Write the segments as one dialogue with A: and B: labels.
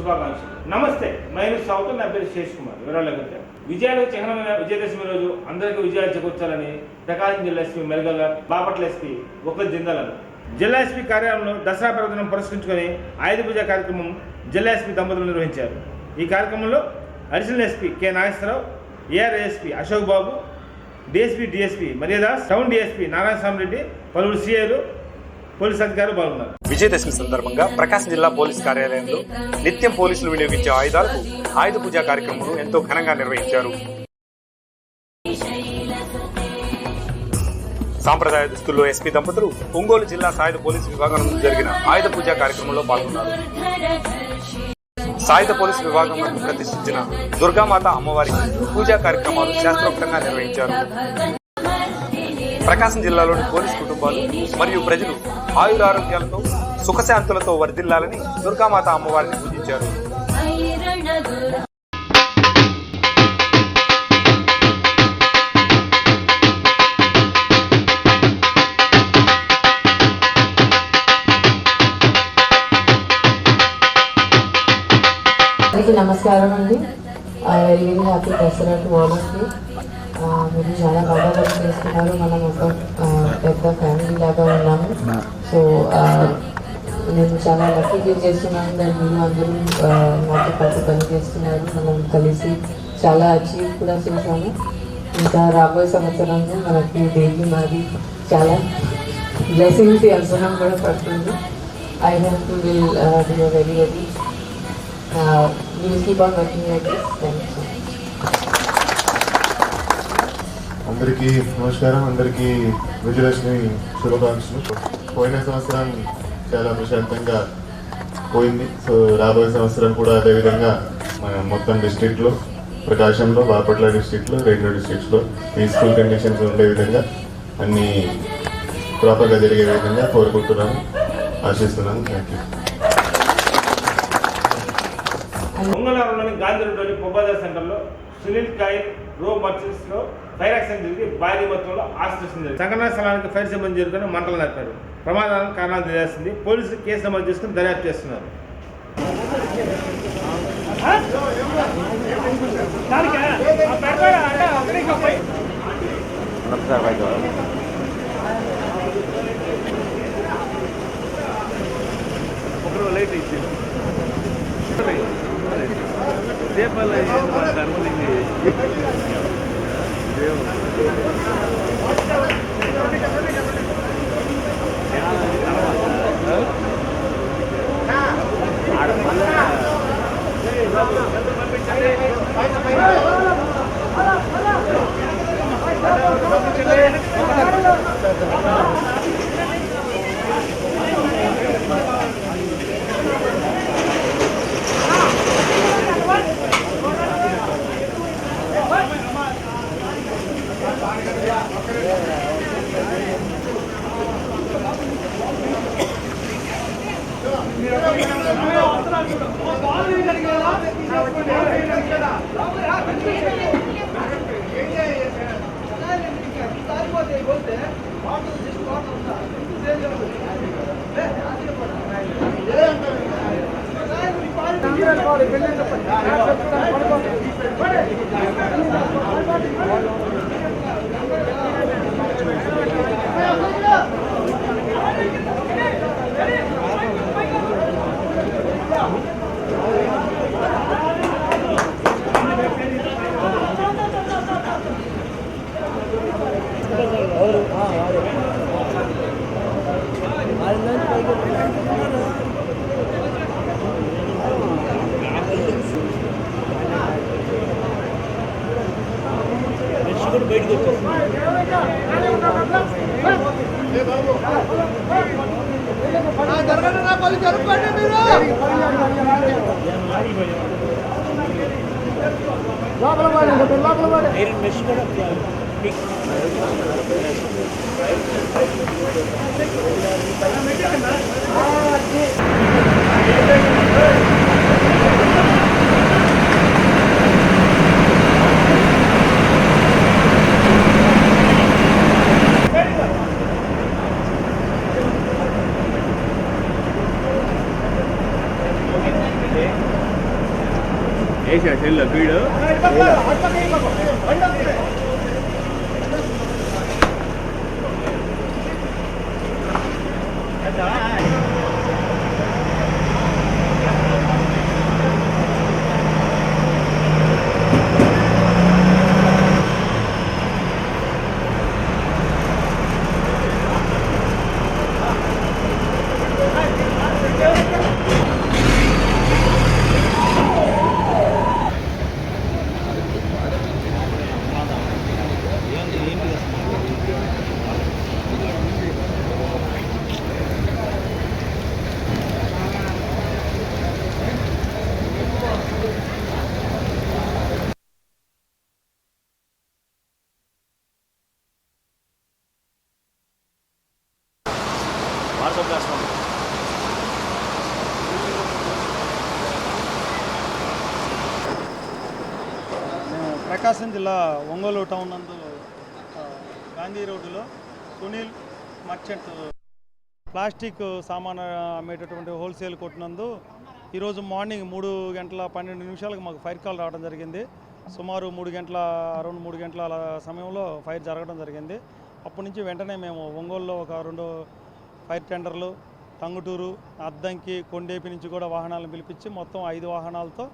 A: శుభాకాంక్షలు. నమస్తే, నేను సౌత్ నా పేరు శేష్ కుమార్. వివరాలకంటే విజయాలకు చిహ్నమైన విజయదశమి రోజు అందరికీ విజయాలు చేకూర్చాలని ప్రకాశం జిల్లా ఎస్పీ మెల్గల్, బాపట్ల ఎస్పీ ఒకరి జిందాలను జిల్లా ఎస్పీ కార్యాలయంలో దసరా పర్వదినం పురస్కరించుకొని ఆయుధ పూజ కార్యక్రమం జిల్లా ఎస్పీ దంపతులు నిర్వహించారు. ఈ కార్యక్రమంలో additional SP K Nageswara Rao, ARSP Ashok Babu, DSP Maryadas, town DSP Narayana Swamy Reddy, పలువురు సిఐలు, పోలీసు అధికారులు పాల్గొన్నారు.
B: విజయదశమి సందర్భంగా ప్రకాశం జిల్లా పోలీస్ కార్యాలయంలో నిత్యం పోలీసులు వినియోగించే ఆయుధాలకు ఆయుధ పూజా కార్యక్రమం ఎంతో ఘనంగా నిర్వహించారు. సాంప్రదాయ దుస్తుల్లో ఎస్పీ దంపతులు ఒంగోలు జిల్లా సాయుధ పోలీసు విభాగం నుండి జరిగిన ఆయుధ పూజా కార్యక్రమంలో పాల్గొన్నారు. సాయుధ పోలీసు విభాగం నుండి ప్రతిష్ఠించిన దుర్గామాత అమ్మవారి పూజా కార్యక్రమాలు శాస్త్రోక్తంగా నిర్వహించారు. ప్రకాశం జిల్లాలోని పోలీసు కుటుంబాలు మరియు ప్రజలు ఆయురారోగ్యాలతో సుఖశాంతులతో వర్ధిల్లాలని దుర్గామాత అమ్మవారిని పూజించారు.
C: నమస్కారం అండి. Very very happy Dasara to all of you. మీరు చాలా బాగా వర్క్ చేస్తున్నారు. మనం ఒక పెద్ద ఫ్యామిలీ లాగా ఉన్నాము. సో నేను చాలా లక్కీ ఫీల్ చేస్తున్నాను. మీరు అందరూ నాతో పాటు పని చేస్తున్నారు. మనం కలిసి చాలా అచీవ్ కూడా చేశాము. ఇంకా రాబోయే సంవత్సరంలో మనకి డైలీ మాది చాలా బ్లెస్సింగ్స్ అవసరం కూడా పడుతుంది. I hope to will do very very we'll keep on working like this. Thank you so much.
D: అందరికీ నమస్కారం. అందరికీ విజయదశమి శుభాకాంక్షలు. పోయిన సంవత్సరం చాలా ప్రశాంతంగా పోయింది. సో రాబోయే సంవత్సరం కూడా అదేవిధంగా మన మొత్తం డిస్ట్రిక్ట్లో, ప్రకాశంలో, బాపట్ల డిస్ట్రిక్ట్లో, 2 డిస్ట్రిక్ట్స్లో పీస్ఫుల్ కండిషన్స్ ఉండే విధంగా అన్నీ ప్రాపర్గా జరిగే విధంగా కోరుకుంటున్నాము, ఆశిస్తున్నాము. Thank you.
A: మంగళవారంలోని గాంధీలోని పొబ్బాదార్ సెంటర్లో సునీల్ కాయల్ రో మర్చెంట్స్ లో ఫైర్ యాక్సిడెంట్ జరిగి భారీ మొత్తంలో ఆస్తి జరిగింది. సంఘటనా స్థలానికి ఫైర్ సిబ్బంది చేరుకుని మంటలు నడిపారు. ప్రమాదానికి కారణాలు తెలియాల్సింది. పోలీసులు కేసు నమోదు చేసుకుని దర్యాప్తు చేస్తున్నారు. వేసా సెల్లో వీడు వాట్సాప్ చేస్తాం.
E: మేము ప్రకాశం జిల్లా ఒంగోలు టౌన్ నందు గాంధీ రోడ్డులో సునీల్ మర్చెంట్ ప్లాస్టిక్ సామాన్ అమ్మేటటువంటి హోల్సేల్ కొట్టినందు ఈరోజు మార్నింగ్ 3:12 మాకు ఫైర్ కాల్ రావడం జరిగింది. సుమారు 3 గంటల అలా సమయంలో ఫైర్ జరగడం జరిగింది. అప్పటి నుంచి వెంటనే మేము ఒంగోలులో ఒక 2 ఫైర్ టెండర్లు, టంగుటూరు, అద్దంకి, కొండేపి నుంచి కూడా వాహనాలను పిలిపించి మొత్తం 5 వాహనాలతో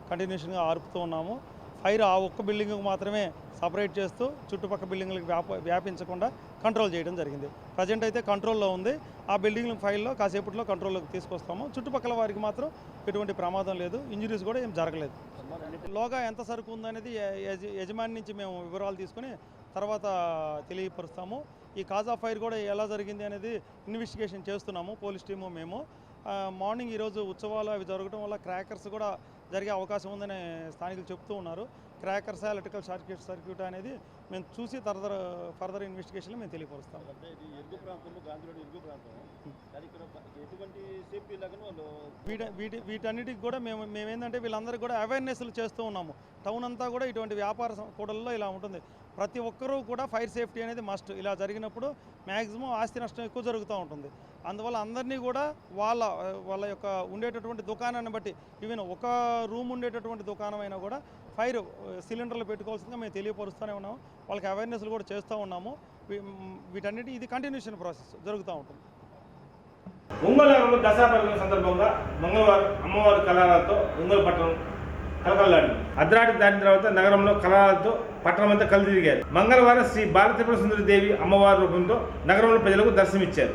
E: కంటిన్యూషన్గా ఆర్పుతూ ఉన్నాము. ఫైర్ ఆ ఒక్క బిల్డింగ్కి మాత్రమే సపరేట్ చేస్తూ చుట్టుపక్కల బిల్డింగ్లకు వ్యాపించకుండా కంట్రోల్ చేయడం జరిగింది. ప్రజెంట్ అయితే కంట్రోల్లో ఉంది. ఆ బిల్డింగ్ ఫైల్లో కాసేపట్లో కంట్రోల్లోకి తీసుకొస్తాము. చుట్టుపక్కల వారికి మాత్రం ఎటువంటి ప్రమాదం లేదు, ఇంజరీస్ కూడా ఏం జరగలేదు. లోగా ఎంత సరుకు ఉందనేది యజమాని నుంచి మేము వివరాలు తీసుకుని తర్వాత తెలియపరుస్తాము. ఈ కాజ్ ఆఫ్ ఫైర్ కూడా ఎలా జరిగింది అనేది ఇన్వెస్టిగేషన్ చేస్తున్నాము, పోలీస్ టీము మేము. మార్నింగ్ ఈరోజు ఉత్సవాలు అవి జరగడం వల్ల క్రాకర్స్ కూడా జరిగే అవకాశం ఉందని స్థానికులు చెప్తూ ఉన్నారు. క్రాకర్స్, ఎలక్ట్రికల్ సర్క్యూట్ అనేది మేము చూసి ఫర్దర్ ఇన్వెస్టిగేషన్లో మేము తెలియపరుస్తాము. వీటన్నిటికి కూడా మేమేంటంటే వీళ్ళందరికీ కూడా అవేర్నెస్లు చేస్తూ ఉన్నాము. టౌన్ అంతా కూడా ఇటువంటి వ్యాపార కూడల్లో ఇలా ఉంటుంది. ప్రతి ఒక్కరూ కూడా ఫైర్ సేఫ్టీ అనేది మస్ట్. ఇలా జరిగినప్పుడు మ్యాక్సిమం ఆస్తి నష్టం ఎక్కువ జరుగుతూ ఉంటుంది. అందువల్ల అందరినీ కూడా వాళ్ళ యొక్క ఉండేటటువంటి దుకాణాన్ని బట్టి, ఈవెన్ ఒక రూమ్ ఉండేటటువంటి దుకాణం అయినా కూడా ఫైర్ సిలిండర్లు పెట్టుకోవాల్సిందిగా మేము తెలియపరుస్తూనే ఉన్నాము. వాళ్ళకి అవేర్నెస్లు కూడా చేస్తూ ఉన్నాము. వీటన్నిటి ఇది కంటిన్యూషన్ ప్రాసెస్ జరుగుతూ ఉంటుంది.
A: ఒంగోలు నగరంలో దసరా పండుగ సందర్భంగా మంగళవారం అమ్మవారి కళాలతో ఒంగోలు పట్టణం కలకల్లాడింది. అర్ధరాత్రి దాటిన తర్వాత నగరంలో కళాలతో పట్టణం అంతా కలిదిరిగారు. మంగళవారం శ్రీ బాలత్రిపుర సుందరి దేవి అమ్మవారి రూపంలో నగరంలో ప్రజలకు దర్శనమిచ్చారు.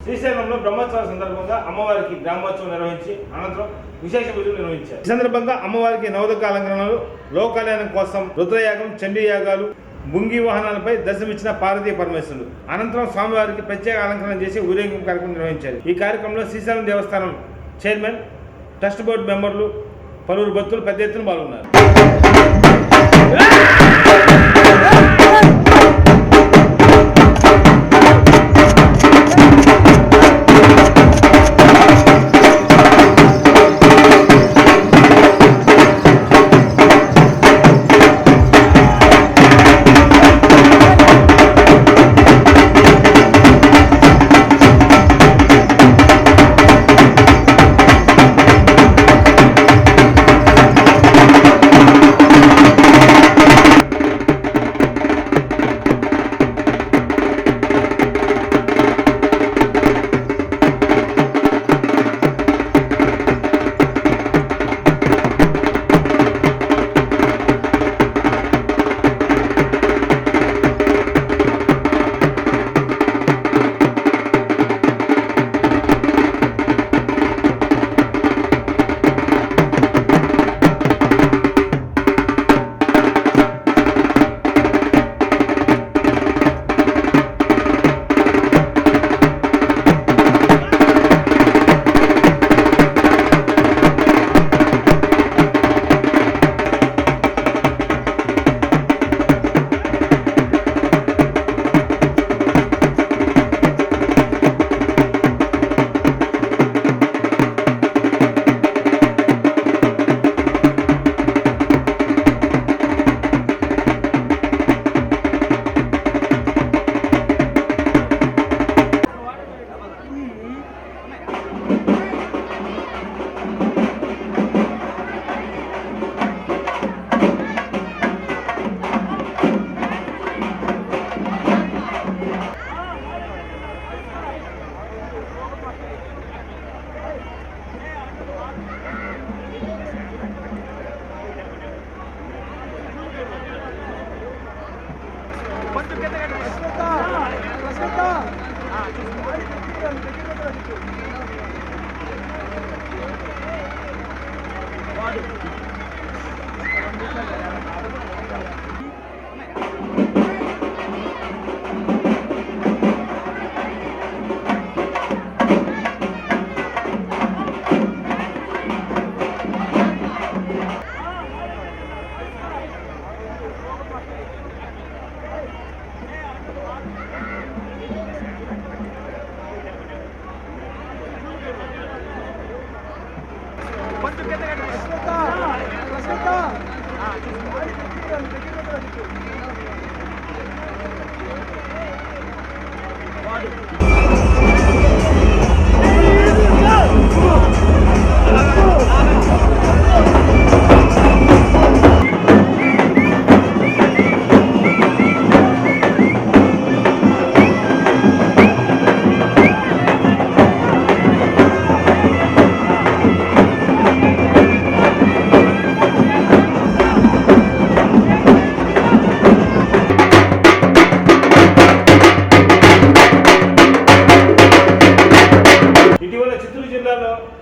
A: శ్రీశైలంలో బ్రహ్మోత్సవాల సందర్భంగా అమ్మవారికి గ్రామోత్సవం నిర్వహించి అనంతరం విశేష పూజలు నిర్వహించారు. ఈ సందర్భంగా అమ్మవారికి నవదుర్గ అలంకరణలు, లోక కళ్యాణం కోసం రుద్రయాగం, చండీ యాగాలు, ముంగి వాహనాలపై దర్శనమిచ్చిన పార్వతీ పరమేశ్వరుడు. అనంతరం స్వామివారికి ప్రత్యేక అలంకరణ చేసి ఊరేగింపు కార్యక్రమం నిర్వహించారు. ఈ కార్యక్రమంలో శ్రీశైలం దేవస్థానం చైర్మన్, ట్రస్ట్ బోర్డు మెంబర్లు, పలువురు భక్తులు పెద్ద ఎత్తున పాల్గొన్నారు.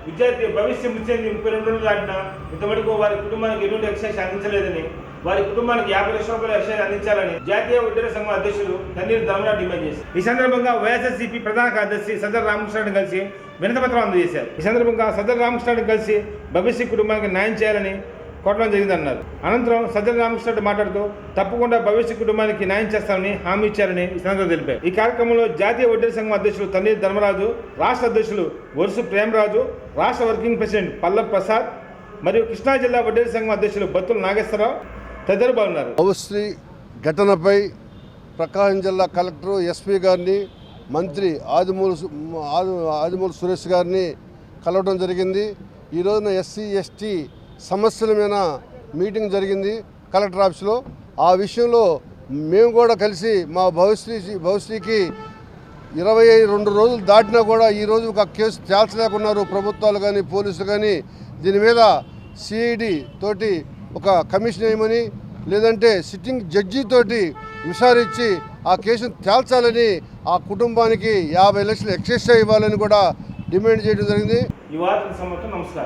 A: విద్యార్థి భవిష్య ముచ్చేంది 32 రోజులు దాటినా ఇంతవరకు వారి కుటుంబానికి ఎటువంటి ఎక్సైజ్ అందించలేదని, వారి కుటుంబానికి 50 లక్షల రూపాయల ఎక్సైజ్ అందించాలని జాతీయ వడ్డీర సంఘం అధ్యక్షులు తన్నీరు ధర్మరాజు డిమాండ్ చేశారు. ఈ సందర్భంగా వైఎస్ఆర్సీపీ ప్రధాన కార్యదర్శి సదర్ రామకృష్ణని కలిసి వినతిపత్రం అందజేశారు. ఈ సందర్భంగా సదర్ రామకృష్ణని కలిసి భవిష్య కుటుంబానికి న్యాయం చేయాలని కోరడం జరిగిందన్నారు. అనంతరం సజ్జల రామకృష్ణ మాట్లాడుతూ తప్పకుండా భవిష్య కుటుంబానికి న్యాయం చేస్తామని హామీ ఇచ్చారని ఈ సందర్భంగా తెలిపారు. ఈ కార్యక్రమంలో జాతీయ వడ్డీర సంఘం అధ్యక్షులు తన్నీరు ధర్మరాజు, రాష్ట్ర అధ్యక్షులు వరుసు ప్రేమరాజు, రాష్ట్ర వర్కింగ్ ప్రెసిడెంట్ పల్లవ్ ప్రసాద్ మరియు కృష్ణా జిల్లా వడ్డీర సంఘం అధ్యక్షులు బత్తుల నాగేశ్వరరావు తదితరులు పాల్గొన్నారు.
F: భవిష్య ఘటనపై ప్రకాశం జిల్లా కలెక్టర్, ఎస్పీ గారిని, మంత్రి ఆదిమూలపు సురేష్ గారిని కలవడం జరిగింది. ఈ రోజున ఎస్సీ ఎస్టీ సమస్యల మీద మీటింగ్ జరిగింది కలెక్టర్ ఆఫీస్లో. ఆ విషయంలో మేము కూడా కలిసి మా భవిష్యకి 22 రోజులు దాటినా కూడా ఈరోజు ఒక కేసు తేల్చలేకున్నారు ప్రభుత్వాలు కానీ పోలీసులు కానీ. దీని మీద సిఐడి తోటి ఒక కమిషన్ వేయమని, లేదంటే సిట్టింగ్ జడ్జి తోటి విచారించి ఆ కేసును తేల్చాలని ఆ కుటుంబానికి 50 లక్షలు ఎక్సెస్ ఇవ్వాలని కూడా డిమాండ్ చేయడం జరిగింది.
A: ఈ వార్తకు సంబంధించి నమస్కారం.